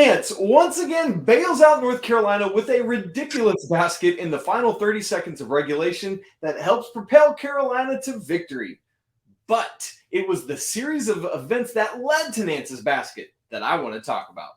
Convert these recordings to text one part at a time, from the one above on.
Nance once again bails out North Carolina with a ridiculous basket in the final 30 seconds of regulation that helps propel Carolina to victory. But it was the series of events that led to Nance's basket that I want to talk about.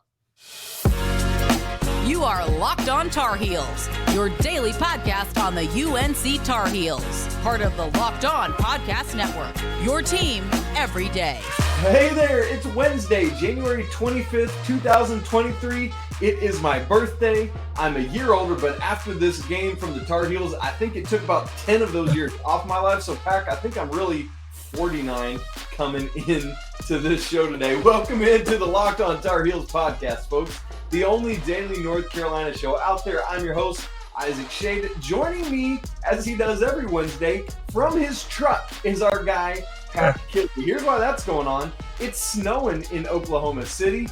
You are Locked On Tar Heels, your daily podcast on the UNC Tar Heels, part of the Locked On Podcast Network, your team every day. Hey there, it's Wednesday, January 25th, 2023. It is my birthday. I'm a year older, but after this game from the Tar Heels, I think it took about 10 of those years off my life. So, Pack, I think I'm really 49 coming in to this show today. Welcome into the Locked On Tar Heels podcast, folks. The only daily North Carolina show out there. I'm your host, Isaac Shade. Joining me, as he does every Wednesday, from his truck is our guy, Pat Kilby. Here's why that's going on. It's snowing in Oklahoma City.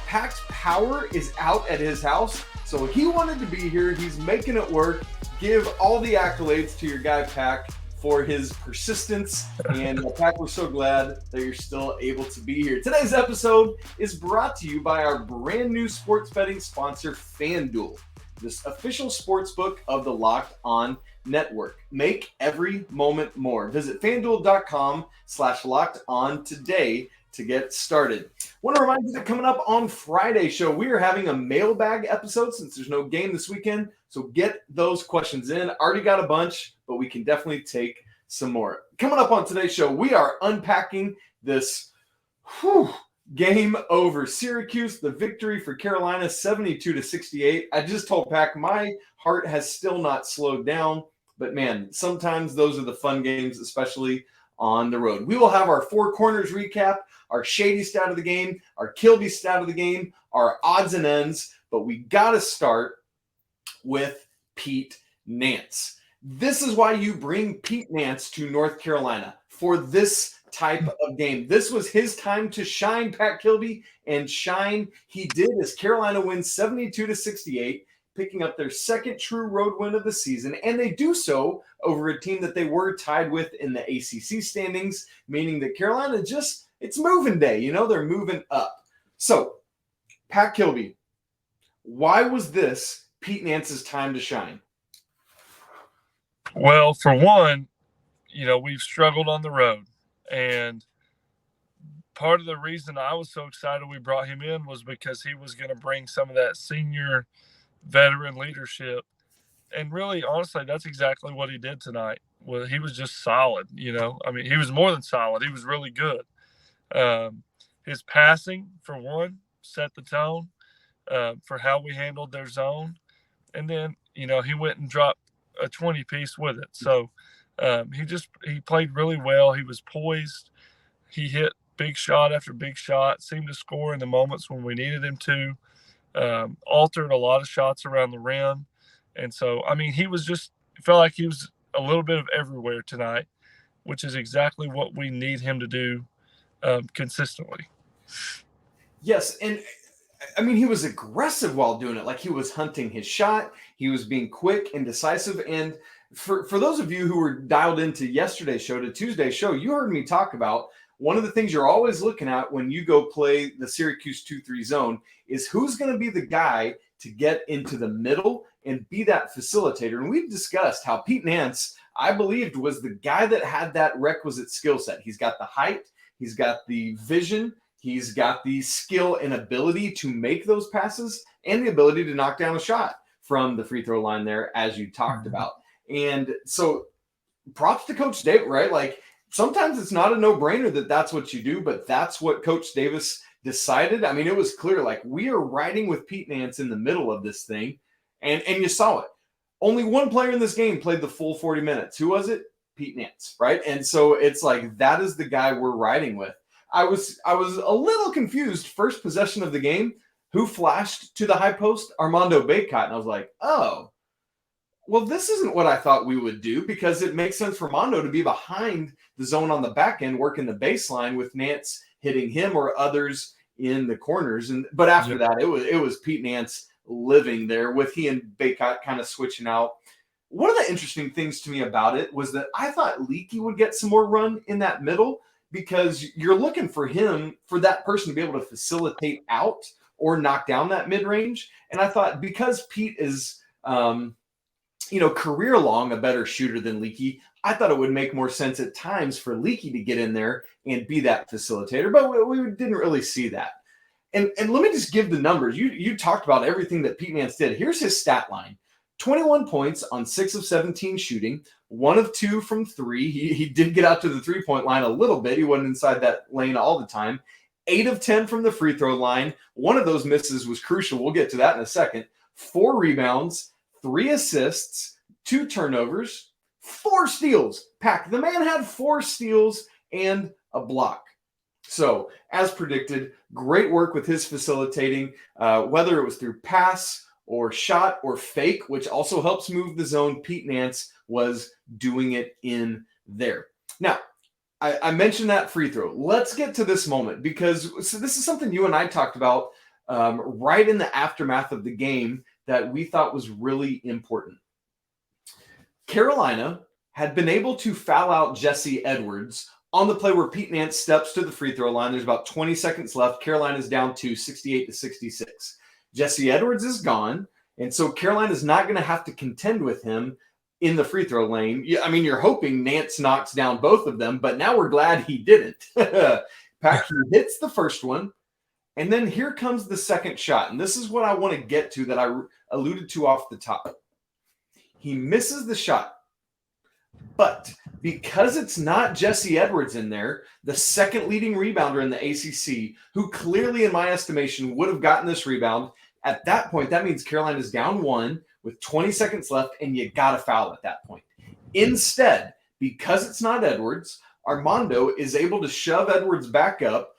Pat's power is out at his house, so he wanted to be here. He's making it work. Give all the accolades to your guy, Pack, for his persistence. And Pack, we're so glad that you're still able to be here. Today's episode is brought to you by our brand new sports betting sponsor, FanDuel, this official sports book of the Locked On Network. Make every moment more. Visit FanDuel.com/LockedOn today to get started. I want to remind you that coming up on Friday's show, we are having a mailbag episode since there's no game this weekend. So get those questions in. Already got a bunch, but we can definitely take some more. Coming up on today's show, we are unpacking this game over Syracuse, the victory for Carolina, 72-68. I just told Pack my heart has still not slowed down, but man, sometimes those are the fun games, especially on the road. We will have our Four Corners recap, our Shady stat of the game, our Kilby stat of the game, our odds and ends, but we got to start with Pete Nance. This is why you bring Pete Nance to North Carolina, for this type of game. This was his time to shine, Pat Kilby, and shine he did as Carolina wins 72-68, picking up their second true road win of the season, and they do so over a team that they were tied with in the ACC standings, meaning that Carolina it's moving day, they're moving up. So, Pat Kilby, why was this Pete Nance's time to shine? Well, for one, we've struggled on the road. And part of the reason I was so excited we brought him in was because he was going to bring some of that senior veteran leadership. And really, honestly, that's exactly what he did tonight. Well, he was just solid, he was more than solid. He was really good. His passing, for one, set the tone for how we handled their zone. And then, he went and dropped a 20-piece with it. So he played really well. He was poised. He hit big shot after big shot, seemed to score in the moments when we needed him to, altered a lot of shots around the rim. And so, he felt like he was a little bit of everywhere tonight, which is exactly what we need him to do consistently. Yes, and he was aggressive while doing it. Like, he was hunting his shot. He was being quick and decisive. And for those of you who were dialed into yesterday's show to Tuesday's show, you heard me talk about one of the things you're always looking at when you go play the Syracuse 2-3 zone is who's going to be the guy to get into the middle and be that facilitator. And we've discussed how Pete Nance, I believed, was the guy that had that requisite skill set. He's got the height. He's got the vision. He's got the skill and ability to make those passes and the ability to knock down a shot from the free throw line there, as you talked about. And so props to Coach Davis, right? Like, sometimes it's not a no-brainer that that's what you do, but that's what Coach Davis decided. It was clear, like, we are riding with Pete Nance in the middle of this thing, and you saw it. Only one player in this game played the full 40 minutes. Who was it? Pete Nance, right? And so it's like, that is the guy we're riding with. I was a little confused. First possession of the game, who flashed to the high post? Armando Bacot. And I was like, oh, well, this isn't what I thought we would do, because it makes sense for Mondo to be behind the zone on the back end, working the baseline with Nance hitting him or others in the corners. But after that, it was Pete Nance living there with he and Bacot kind of switching out. One of the interesting things to me about it was that I thought Leaky would get some more run in that middle, because you're looking for him, for that person to be able to facilitate out or knock down that mid-range. And I thought because Pete is, career long a better shooter than Leaky, I thought it would make more sense at times for Leaky to get in there and be that facilitator, but we didn't really see that. And let me just give the numbers. You talked about everything that Pete Nance did. Here's his stat line. 21 points on 6 of 17 shooting, 1 of 2 from 3. He did get out to the three-point line a little bit. He wasn't inside that lane all the time. 8 of 10 from the free throw line. One of those misses was crucial. We'll get to that in a second. 4 rebounds, 3 assists, 2 turnovers, 4 steals. Pack. The man had 4 steals and a block. So, as predicted, great work with his facilitating, whether it was through pass or shot or fake, which also helps move the zone. Pete Nance was doing it in there. Now, I mentioned that free throw. Let's get to this moment because this is something you and I talked about right in the aftermath of the game that we thought was really important. Carolina had been able to foul out Jesse Edwards on the play where Pete Nance steps to the free throw line. There's about 20 seconds left. Carolina's down to 68-66. Jesse Edwards is gone, and so Carolina's not going to have to contend with him in the free throw lane. I mean, you're hoping Nance knocks down both of them, but now we're glad he didn't. Pack hits the first one, and then here comes the second shot, and this is what I want to get to that I alluded to off the top. He misses the shot, but because it's not Jesse Edwards in there, the second leading rebounder in the ACC, who clearly, in my estimation, would have gotten this rebound, at that point, that means Carolina's down 1 with 20 seconds left, and you got to foul at that point. Instead, because it's not Edwards, Armando is able to shove Edwards back up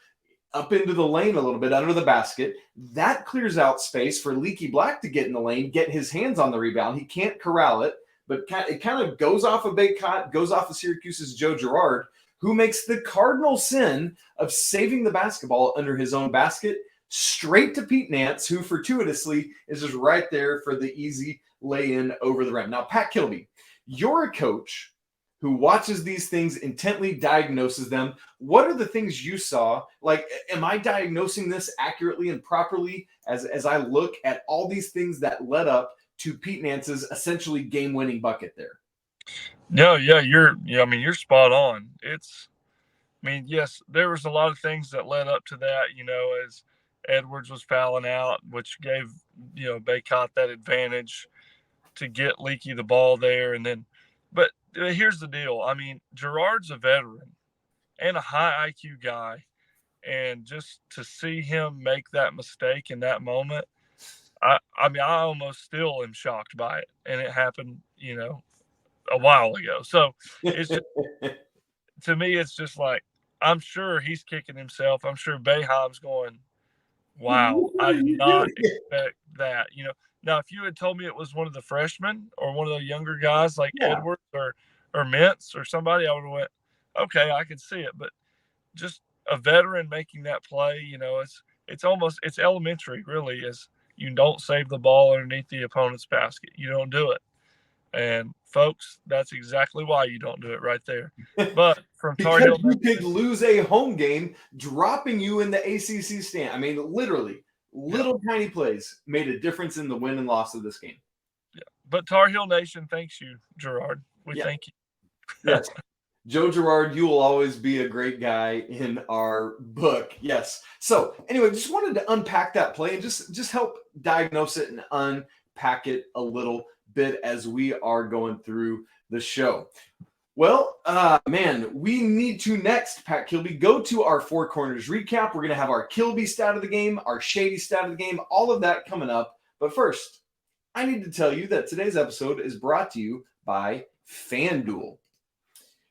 into the lane a little bit under the basket. That clears out space for Leaky Black to get in the lane, get his hands on the rebound. He can't corral it, but it kind of goes off of Baycott, goes off of Syracuse's Joe Girard, who makes the cardinal sin of saving the basketball under his own basket, straight to Pete Nance, who fortuitously is just right there for the easy lay-in over the rim. Now, Pat Kilby, you're a coach who watches these things intently, diagnoses them. What are the things you saw? Like, am I diagnosing this accurately and properly as I look at all these things that led up to Pete Nance's essentially game-winning bucket there? No, yeah, you're spot on. Yes, there was a lot of things that led up to that, as Edwards was fouling out, which gave, Baycott that advantage to get Leaky the ball there. But here's the deal. Girard's a veteran and a high IQ guy. And just to see him make that mistake in that moment, I almost still am shocked by it. And it happened, a while ago. So it's just, to me, it's just like, I'm sure he's kicking himself. I'm sure Boeheim's going, wow, I did not expect that. Now if you had told me it was one of the freshmen or one of the younger guys like Edwards or Mintz or somebody, I would have went, okay, I can see it. But just a veteran making that play, it's elementary, really, is you don't save the ball underneath the opponent's basket. You don't do it. And folks, that's exactly why you don't do it right there. But from Tar Heel, you could lose a home game, dropping you in the ACC stand. Literally, little tiny plays made a difference in the win and loss of this game. Yeah, but Tar Heel Nation thanks you, Girard. We thank you. Yes, Joe Girard, you will always be a great guy in our book. Yes. So anyway, just wanted to unpack that play and just help diagnose it and unpack it a little bit as we are going through the show. Well, we need to next, Pat Kilby, go to our Four Corners recap. We're going to have our Kilby stat of the game, our Shady stat of the game, all of that coming up. But first, I need to tell you that today's episode is brought to you by FanDuel.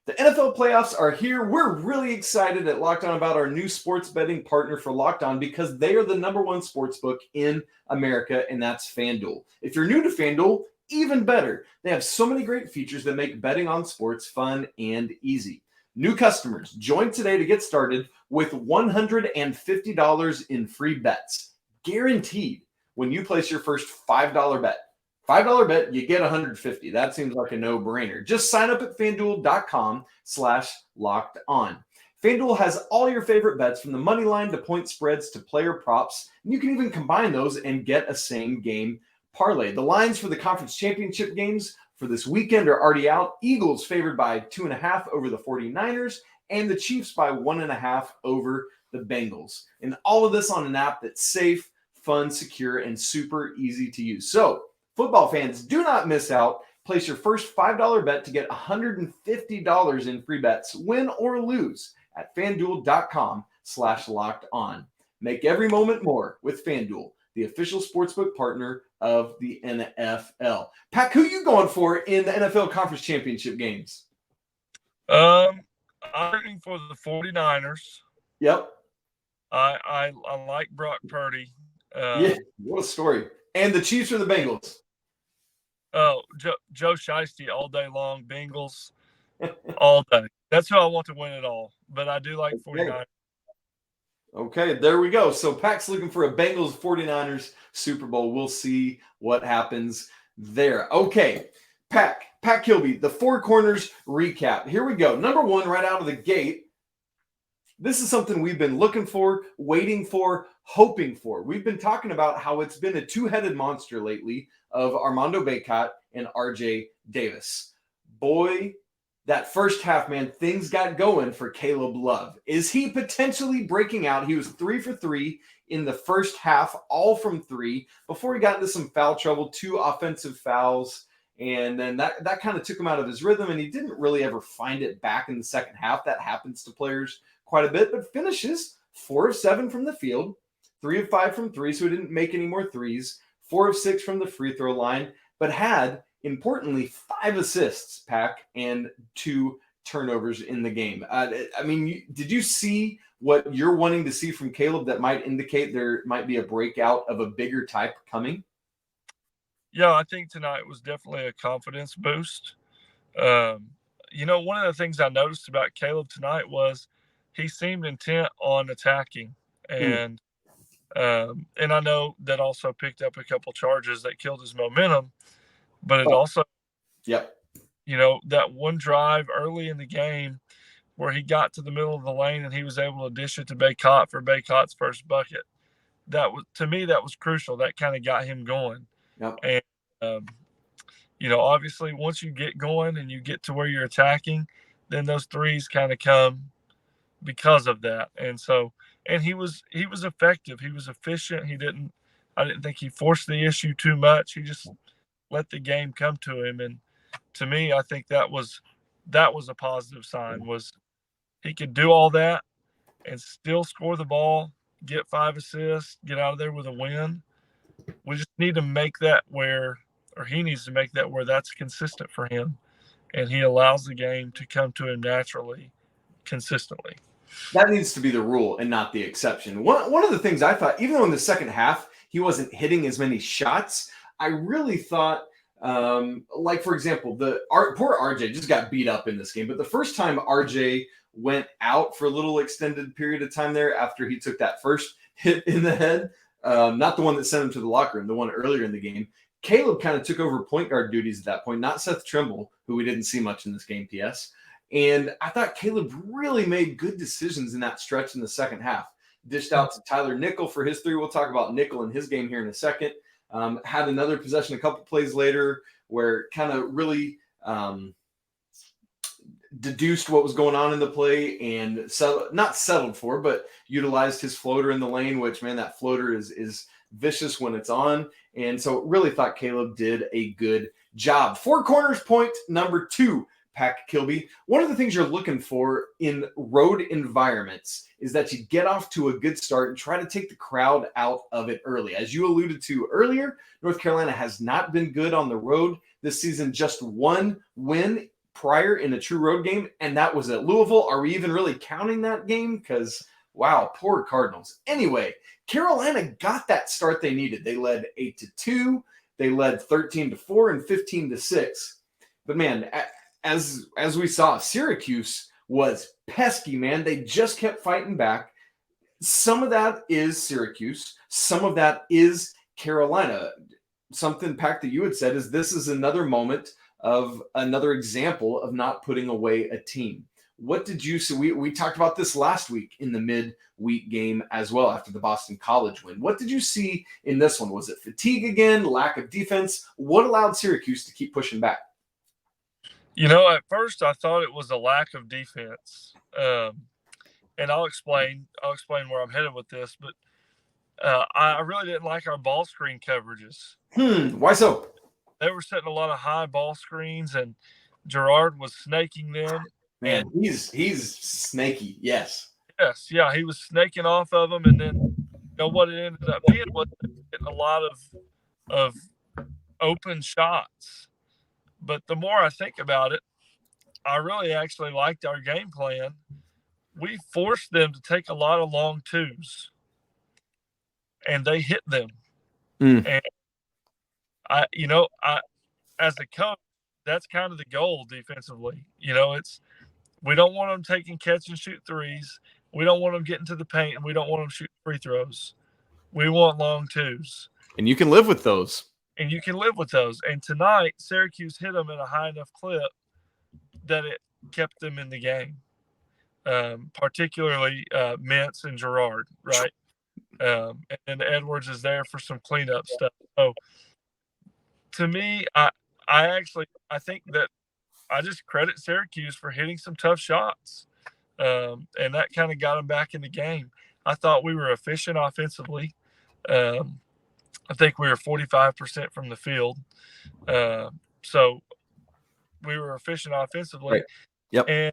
The NFL playoffs are here. We're really excited at Locked On about our new sports betting partner for Locked On because they are the #1 sports book in America, and that's FanDuel. If you're new to FanDuel, even better. They have so many great features that make betting on sports fun and easy. New customers, join today to get started with $150 in free bets. Guaranteed when you place your first $5 bet. $5 bet, you get $150. That seems like a no-brainer. Just sign up at FanDuel.com/locked on. FanDuel has all your favorite bets from the money line to point spreads to player props, and you can even combine those and get a same-game parlay. The lines for the conference championship games for this weekend are already out. Eagles favored by 2.5 over the 49ers, and the Chiefs by 1.5 over the Bengals. And all of this on an app that's safe, fun, secure, and super easy to use. So, football fans, do not miss out. Place your first $5 bet to get $150 in free bets, win or lose, at FanDuel.com/lockedon. Make every moment more with FanDuel, the official sportsbook partner of the NFL. Pack, who you going for in the NFL Conference Championship games? I'm rooting for the 49ers. Yep. I like Brock Purdy. Yeah, what a story. And the Chiefs or the Bengals? Oh, Joe Shiesty all day long, Bengals all day. That's who I want to win it all. But I do like 49ers. Okay, there we go. So Pack's looking for a Bengals 49ers Super Bowl. We'll see what happens there. Okay, Pat Kilby, the Four Corners recap. Here we go. Number one, right out of the gate. This is something we've been looking for, waiting for, hoping for. We've been talking about how it's been a two-headed monster lately of Armando Bacot and RJ Davis. Boy, that first half, man, things got going for Caleb Love. Is he potentially breaking out? He was 3 for 3 in the first half, all from 3, before he got into some foul trouble, 2 offensive fouls, and then that kind of took him out of his rhythm, and he didn't really ever find it back in the second half. That happens to players quite a bit, but finishes 4 of 7 from the field, 3 of 5 from 3, so he didn't make any more threes, 4 of 6 from the free throw line, but had, importantly, 5 assists, Pack, and 2 turnovers in the game. Did you see what you're wanting to see from Caleb that might indicate there might be a breakout of a bigger type coming? Yeah, I think tonight was definitely a confidence boost. One of the things I noticed about Caleb tonight was he seemed intent on attacking. And I know that also picked up a couple charges that killed his momentum, but it also, that one drive early in the game where he got to the middle of the lane and he was able to dish it to Bacot for Bacot's first bucket. That was, to me, that was crucial. That kind of got him going. Yep. And, obviously once you get going and you get to where you're attacking, then those threes kind of come because of that. And so, and he was effective. He was efficient. I didn't think he forced the issue too much. He just let the game come to him. And to me, I think that was a positive sign, was he could do all that and still score the ball, get 5 assists, get out of there with a win. We just need to make that he needs to make that where that's consistent for him. And he allows the game to come to him naturally, consistently. That needs to be the rule and not the exception. One of the things I thought, even though in the second half he wasn't hitting as many shots, I really thought, for example, poor RJ just got beat up in this game. But the first time RJ went out for a little extended period of time there after he took that first hit in the head, not the one that sent him to the locker room, the one earlier in the game, Caleb kind of took over point guard duties at that point, not Seth Trimble, who we didn't see much in this game, P.S., and I thought Caleb really made good decisions in that stretch in the second half. Dished out to Tyler Nickel for his 3. We'll talk about Nickel in his game here in a second. Had another possession a couple plays later where kind of really deduced what was going on in the play and not settled for, but utilized his floater in the lane, which, man, that floater is vicious when it's on. And so really thought Caleb did a good job. Four Corners point number 2. Pack Kilby. One of the things you're looking for in road environments is that you get off to a good start and try to take the crowd out of it early. As you alluded to earlier, North Carolina has not been good on the road this season. Just one win prior in a true road game, and that was at Louisville. Are we even really counting that game? Because, wow, poor Cardinals. Anyway, Carolina got that start they needed. They led 8-2. They led 13-4 and 15-6. But, man, as we saw, Syracuse was pesky, man. They just kept fighting back. Some of that is Syracuse. Some of that is Carolina. Something, Pack, that you had said is this is another moment of another example of not putting away a team. What did you see? We talked about this last week in the midweek game as well after the Boston College win. What did you see in this one? Was it fatigue again, lack of defense? What allowed Syracuse to keep pushing back? At first I thought it was a lack of defense. And I'll explain where I'm headed with this, but I really didn't like our ball screen coverages. Why so? They were setting a lot of high ball screens, and Girard was snaking them. Man, he's snaky. Yes. Yes, yeah, he was snaking off of them, and then what it ended up being was getting a lot of open shots. But the more I think about it, I really actually liked our game plan. We forced them to take a lot of long twos, and they hit them. And I as a coach, that's kind of the goal defensively. We don't want them taking catch and shoot threes. We don't want them getting to the paint, and we don't want them shooting free throws. We want long twos. And you can live with those. And tonight, Syracuse hit them at a high enough clip that it kept them in the game. Particularly Mintz and Girard, right? And Edwards is there for some cleanup stuff. So to me, I think that I just credit Syracuse for hitting some tough shots. And that kind of got them back in the game. I thought we were efficient offensively. I think we were 45% from the field. So we were efficient offensively. Right. Yep. And,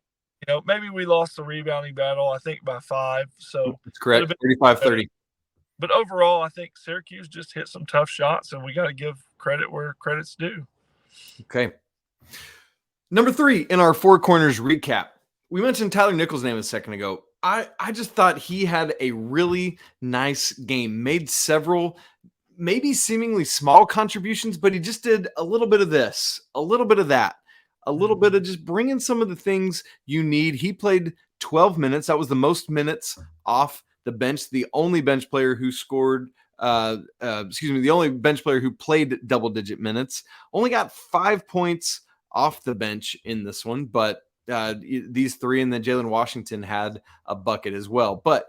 maybe we lost the rebounding battle, I think, by 5. So that's correct. 35-30. But overall, I think Syracuse just hit some tough shots, and we got to give credit where credit's due. Okay. Number 3 in our Four Corners recap. We mentioned Tyler Nichols' name a second ago. I just thought he had a really nice game, made several maybe seemingly small contributions, but he just did a little bit of this, a little bit of that, a little bit of just bringing some of the things you need. He played 12 minutes. That was the most minutes off the bench. The only bench player who scored, the only bench player who played double-digit minutes. Only got 5 points off the bench in this one, but these 3 and then Jalen Washington had a bucket as well. But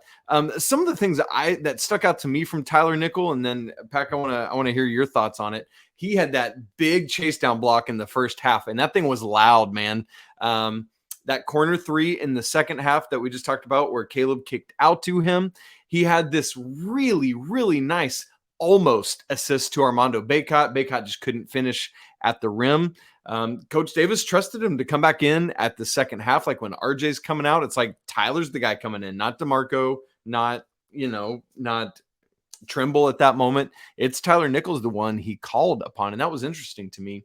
some of the things that stuck out to me from Tyler Nickel, and then Pack, I want to hear your thoughts on it. He had that big chase down block in the first half, and that thing was loud, man. That corner 3 in the second half that we just talked about, where Caleb kicked out to him, he had this really, really nice almost assist to Armando Bacot. Bacot just couldn't finish at the rim. Coach Davis trusted him to come back in at the second half. Like when RJ's coming out, it's like Tyler's the guy coming in, not DeMarco, not Trimble at that moment. It's Tyler Nichols, the one he called upon. And that was interesting to me.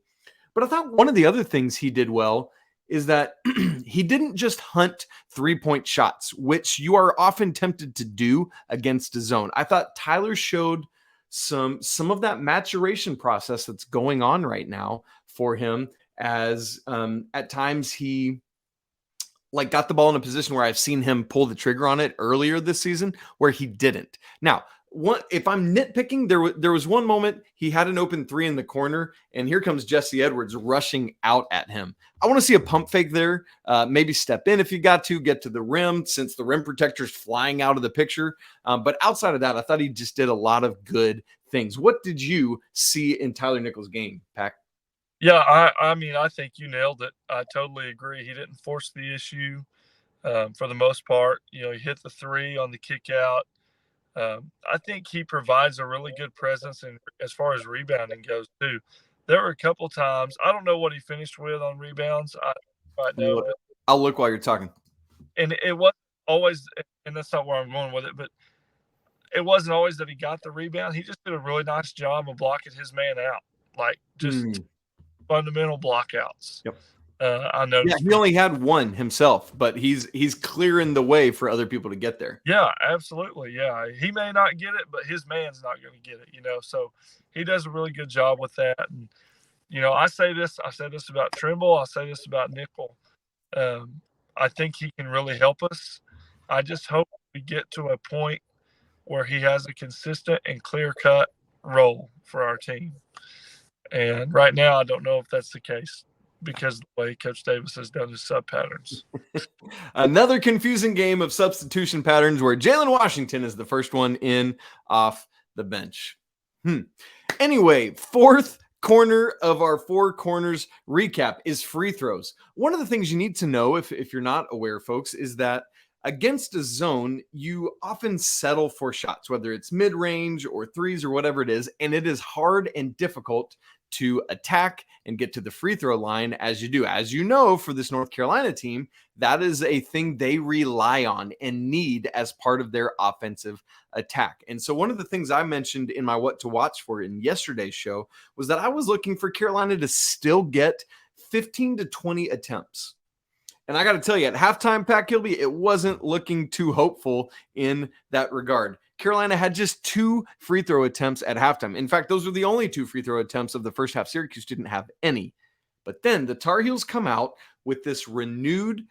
But I thought one of the other things he did well is that he didn't just hunt 3-point shots, which you are often tempted to do against a zone. I thought Tyler showed some of that maturation process that's going on right now for him, as at times he got the ball in a position where I've seen him pull the trigger on it earlier this season where he didn't. Now, if I'm nitpicking, there was one moment he had an open 3 in the corner, and here comes Jesse Edwards rushing out at him. I want to see a pump fake there. Maybe step in if you got to get to the rim, since the rim protector's flying out of the picture. But outside of that, I thought he just did a lot of good things. What did you see in Tyler Nichols' game, Pack? Yeah, I think you nailed it. I totally agree. He didn't force the issue for the most part. He hit the 3 on the kick out. I think he provides a really good presence, and as far as rebounding goes too. There were a couple times, I don't know what he finished with on rebounds. I'll look while you're talking. And it wasn't always, and that's not where I'm going with it, but it wasn't always that he got the rebound. He just did a really nice job of blocking his man out, like just fundamental blockouts. Yep. I noticed. Yeah, he only had one himself, but he's clearing the way for other people to get there. Yeah, absolutely. Yeah, he may not get it, but his man's not going to get it. So he does a really good job with that. And I said this about Trimble. I say this about Nickel. I think he can really help us. I just hope we get to a point where he has a consistent and clear-cut role for our team. And right now, I don't know if that's the case. because of the way Coach Davis has done his sub patterns. Another confusing game of substitution patterns where Jalen Washington is the first one in off the bench. Anyway, fourth corner of our four corners recap is free throws. One of the things you need to know, if you're not aware, folks, is that against a zone, you often settle for shots, whether it's mid-range or threes or whatever it is, and it is hard and difficult to attack and get to the free throw line as you do. As you know, for this North Carolina team, that is a thing they rely on and need as part of their offensive attack. And so one of the things I mentioned in my what to watch for in yesterday's show was that I was looking for Carolina to still get 15 to 20 attempts. And I got to tell you, at halftime, Pat Kilby, it wasn't looking too hopeful in that regard. Carolina had just 2 free throw attempts at halftime. In fact, those were the only 2 free throw attempts of the first half. Syracuse didn't have any. But then the Tar Heels come out with this renewed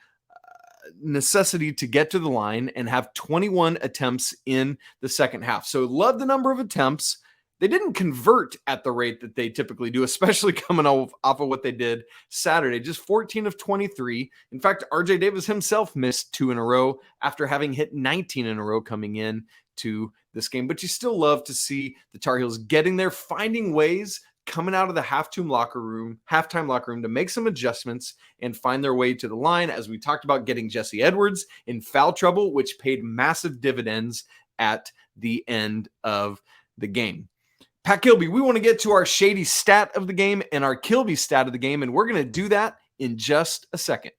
necessity to get to the line and have 21 attempts in the second half. So love the number of attempts. They didn't convert at the rate that they typically do, especially coming off of what they did Saturday. Just 14 of 23. In fact, RJ Davis himself missed 2 in a row after having hit 19 in a row coming in to this game. But you still love to see the Tar Heels getting there, finding ways, coming out of the halftime locker room to make some adjustments and find their way to the line. As we talked about, getting Jesse Edwards in foul trouble, which paid massive dividends at the end of the game. Pat Kilby, we want to get to our shady stat of the game and our Kilby stat of the game, and we're going to do that in just a second.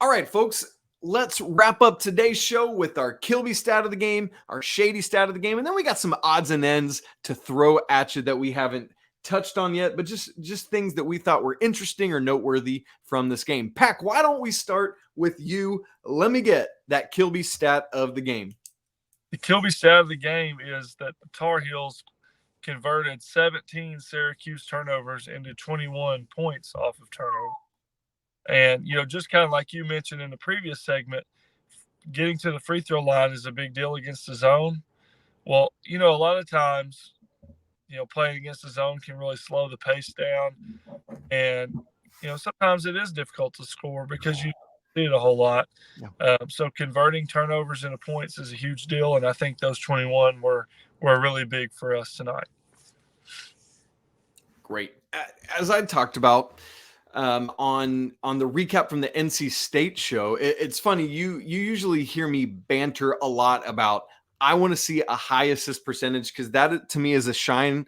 All right, folks, let's wrap up today's show with our Kilby stat of the game, our shady stat of the game, and then we got some odds and ends to throw at you that we haven't touched on yet, but just things that we thought were interesting or noteworthy from this game. Pac, why don't we start with you? Let me get that Kilby stat of the game. The Kilby stat of the game is that the Tar Heels converted 17 Syracuse turnovers into 21 points off of turnover. And, just kind of like you mentioned in the previous segment, getting to the free throw line is a big deal against the zone. Well, a lot of times, playing against the zone can really slow the pace down. And, sometimes it is difficult to score because you see it a whole lot. Yeah. So converting turnovers into points is a huge deal. And I think those 21 were really big for us tonight. Great. As I talked about, on the recap from the NC State show, it's funny. You usually hear me banter a lot about I want to see a high assist percentage because that to me is a sign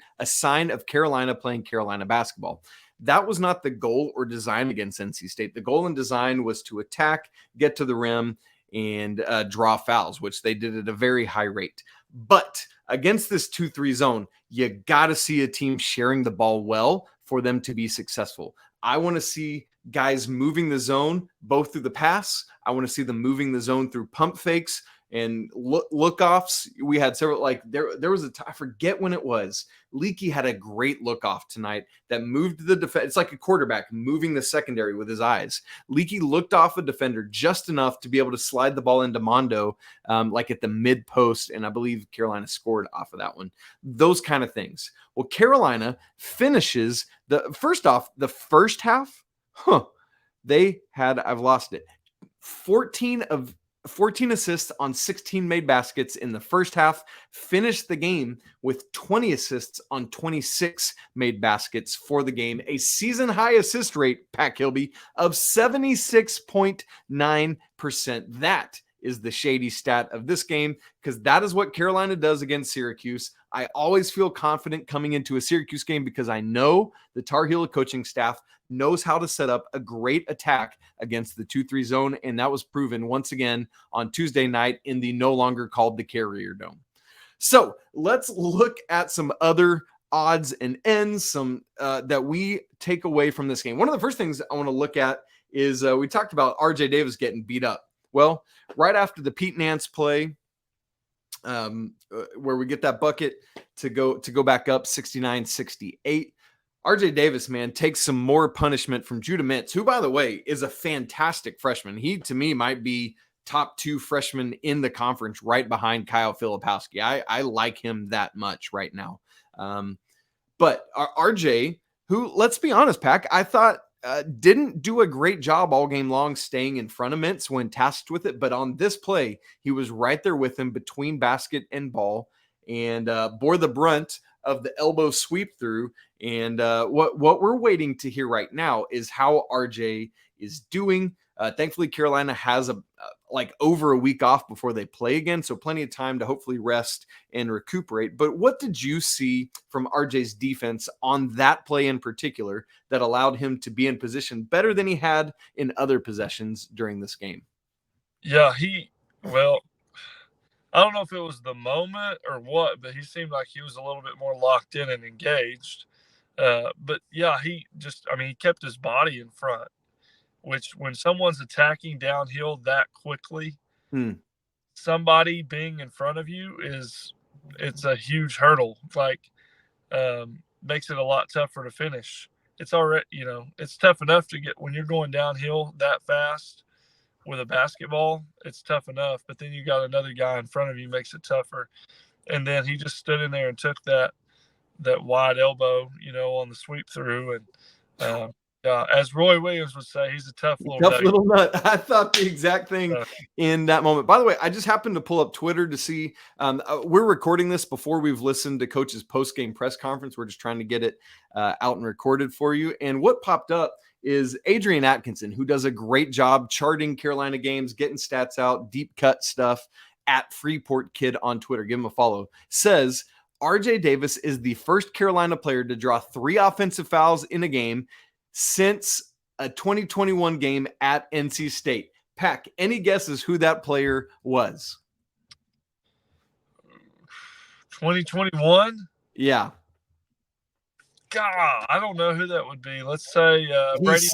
of Carolina playing Carolina basketball. That was not the goal or design against NC State. The goal and design was to attack, get to the rim, and draw fouls, which they did at a very high rate. But against this 2-3 zone, you got to see a team sharing the ball well for them to be successful. I want to see guys moving the zone both through the pass. I want to see them moving the zone through pump fakes and look-offs. We had several, there was I forget when it was. Leaky had a great look-off tonight that moved the defense. It's like a quarterback moving the secondary with his eyes. Leaky looked off a defender just enough to be able to slide the ball into Mondo, at the mid-post, and I believe Carolina scored off of that one. Those kind of things. Well, Carolina finishes the first half. They had, I've lost it, 14 assists on 16 made baskets in the first half, finished the game with 20 assists on 26 made baskets for the game. A season high assist rate, Pat Kilby, of 76.9%. That is the shady stat of this game because that is what Carolina does against Syracuse. I always feel confident coming into a Syracuse game because I know the Tar Heel coaching staff knows how to set up a great attack against the 2-3 zone, and that was proven once again on Tuesday night in the no longer called the Carrier Dome. So let's look at some other odds and ends, some that we take away from this game. One of the first things I want to look at is we talked about RJ Davis getting beat up. Well, right after the Pete Nance play, where we get that bucket to go back up 69-68, RJ Davis, man, takes some more punishment from Judah Mintz, who, by the way, is a fantastic freshman. He, to me, might be top 2 freshman in the conference right behind Kyle Filipowski. I like him that much right now. But RJ, who, let's be honest, Pack, I thought didn't do a great job all game long staying in front of Mintz when tasked with it. But on this play, he was right there with him between basket and ball and bore the brunt of the elbow sweep through. And what we're waiting to hear right now is how RJ is doing. Thankfully, Carolina has over a week off before they play again, so plenty of time to hopefully rest and recuperate. But what did you see from RJ's defense on that play in particular that allowed him to be in position better than he had in other possessions during this game? Yeah, I don't know if it was the moment or what, but he seemed like he was a little bit more locked in and engaged. But yeah, he kept his body in front, which when someone's attacking downhill that quickly, somebody being in front of you it's a huge hurdle. Makes it a lot tougher to finish. It's already, it's tough enough to get when you're going downhill that fast with a basketball, it's tough enough, but then you got another guy in front of you, makes it tougher. And then he just stood in there and took that wide elbow, on the sweep through. And as Roy Williams would say, he's a tough little nut. I thought the exact thing in that moment. By the way, I just happened to pull up Twitter to see. We're recording this before we've listened to Coach's post-game press conference. We're just trying to get it out and recorded for you. And what popped up is Adrian Atkinson, who does a great job charting Carolina games, getting stats out, deep cut stuff at Freeport Kid on Twitter. Give him a follow. Says RJ Davis is the first Carolina player to draw 3 offensive fouls in a game since a 2021 game at NC State. Pack, any guesses who that player was? 2021? Yeah. God, I don't know who that would be. Let's say Brady.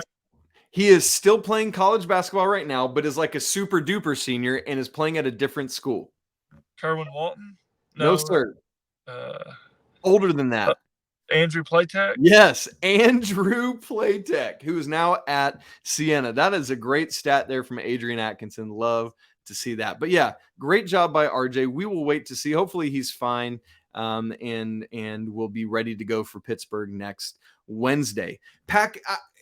He is still playing college basketball right now, but is like a super duper senior and is playing at a different school. Kerwin Walton? No sir. Older than that. Andrew Playtech? Yes, Andrew Playtech, who is now at Siena. That is a great stat there from Adrian Atkinson. Love to see that. But yeah, great job by RJ. We will wait to see. Hopefully he's fine and we'll be ready to go for Pittsburgh next Wednesday. Pack,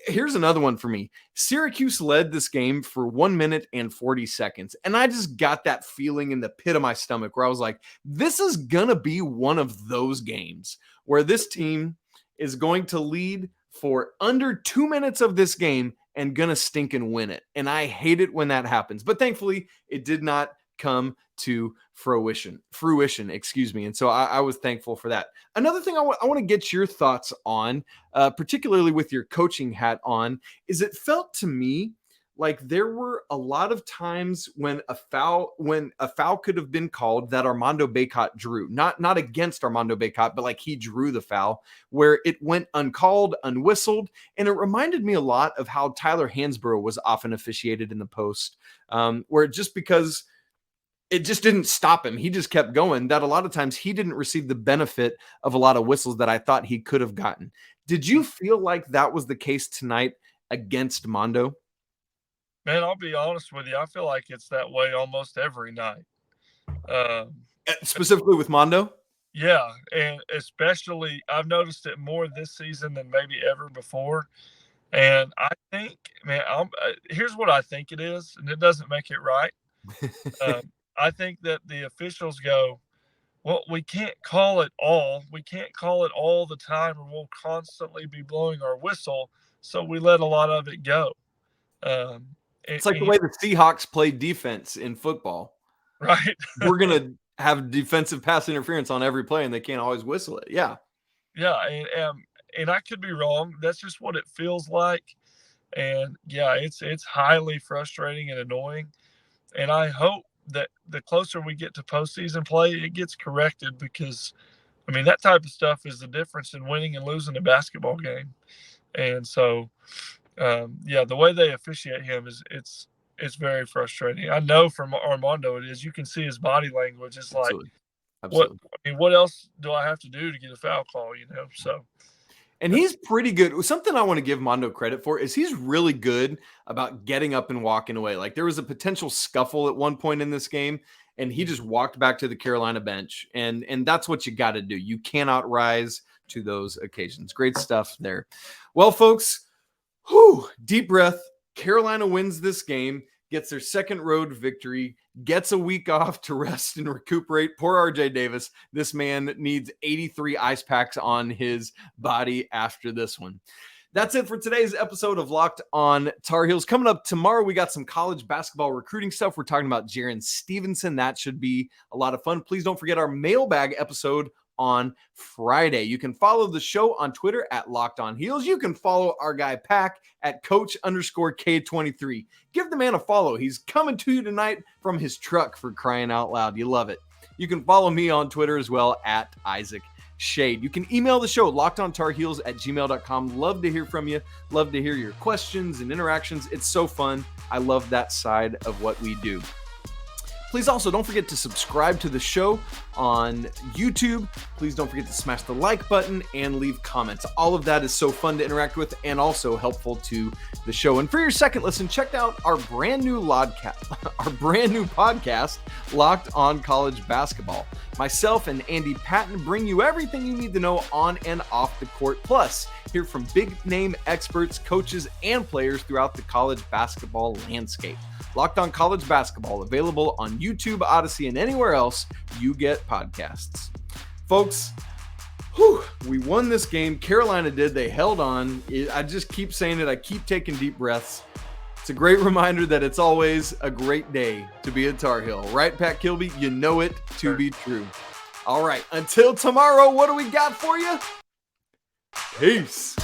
here's another one for me. Syracuse led this game for 1 minute and 40 seconds. And I just got that feeling in the pit of my stomach where I was like, this is going to be one of those games where this team is going to lead for under 2 minutes of this game and going to stink and win it. And I hate it when that happens. But thankfully, it did not come to fruition, And so I was thankful for that. Another thing I want to get your thoughts on, particularly with your coaching hat on, is it felt to me like there were a lot of times when a foul could have been called that Armando Bacot drew, not against Armando Bacot, but like he drew the foul where it went uncalled, unwhistled. And it reminded me a lot of how Tyler Hansborough was often officiated in the post, where just because it just didn't stop him, he just kept going, that a lot of times he didn't receive the benefit of a lot of whistles that I thought he could have gotten. Did you feel like that was the case tonight against Mondo? Man, I'll be honest with you. I feel like it's that way almost every night. Specifically with Mondo? Yeah, and especially I've noticed it more this season than maybe ever before. And I think, man, here's what I think it is, and it doesn't make it right. I think that the officials go, well, we can't call it all. We can't call it all the time, or we'll constantly be blowing our whistle. So we let a lot of it go. It's like the way the Seahawks play defense in football. Right. We're going to have defensive pass interference on every play, and they can't always whistle it. Yeah. Yeah, and I could be wrong. That's just what it feels like. And, yeah, it's highly frustrating and annoying. And I hope that the closer we get to postseason play, it gets corrected because, I mean, that type of stuff is the difference in winning and losing a basketball game. And so, the way they officiate him it's very frustrating. I know from Armando it is. You can see his body language. It's like, Absolutely. What else do I have to do to get a foul call, So. And he's pretty good. Something I want to give Mondo credit for is he's really good about getting up and walking away. Like there was a potential scuffle at one point in this game, and he just walked back to the Carolina bench. And that's what you got to do. You cannot rise to those occasions. Great stuff there. Well, folks, deep breath. Carolina wins this game, gets their second road victory, gets a week off to rest and recuperate. Poor RJ Davis. This man needs 83 ice packs on his body after this one. That's it for today's episode of Locked on Tar Heels. Coming up tomorrow, we got some college basketball recruiting stuff. We're talking about Jarin Stevenson. That should be a lot of fun. Please don't forget our mailbag episode on Friday. You can follow the show on Twitter at Locked On Heels. You can follow our guy Pack at Coach_K23. Give the man a follow. He's coming to you tonight from his truck, for crying out loud. You love it. You can follow me on Twitter as well at Isaac Shade. You can email the show lockedontarheels@gmail.com. Love to hear from you. Love to hear your questions and interactions. It's so fun. I love that side of what we do. Please also don't forget to subscribe to the show on YouTube. Please don't forget to smash the like button and leave comments. All of that is so fun to interact with and also helpful to the show. And for your second listen, check out our brand new podcast, Locked on College Basketball. Myself and Andy Patton bring you everything you need to know on and off the court. Plus, hear from big name experts, coaches, and players throughout the college basketball landscape. Locked on College Basketball, available on YouTube, Odyssey, and anywhere else you get podcasts. Folks, we won this game. Carolina did. They held on. I just keep saying it. I keep taking deep breaths. It's a great reminder that it's always a great day to be a Tar Heel. Right, Pat Kilby? You know it to be true. All right. Until tomorrow, what do we got for you? Peace.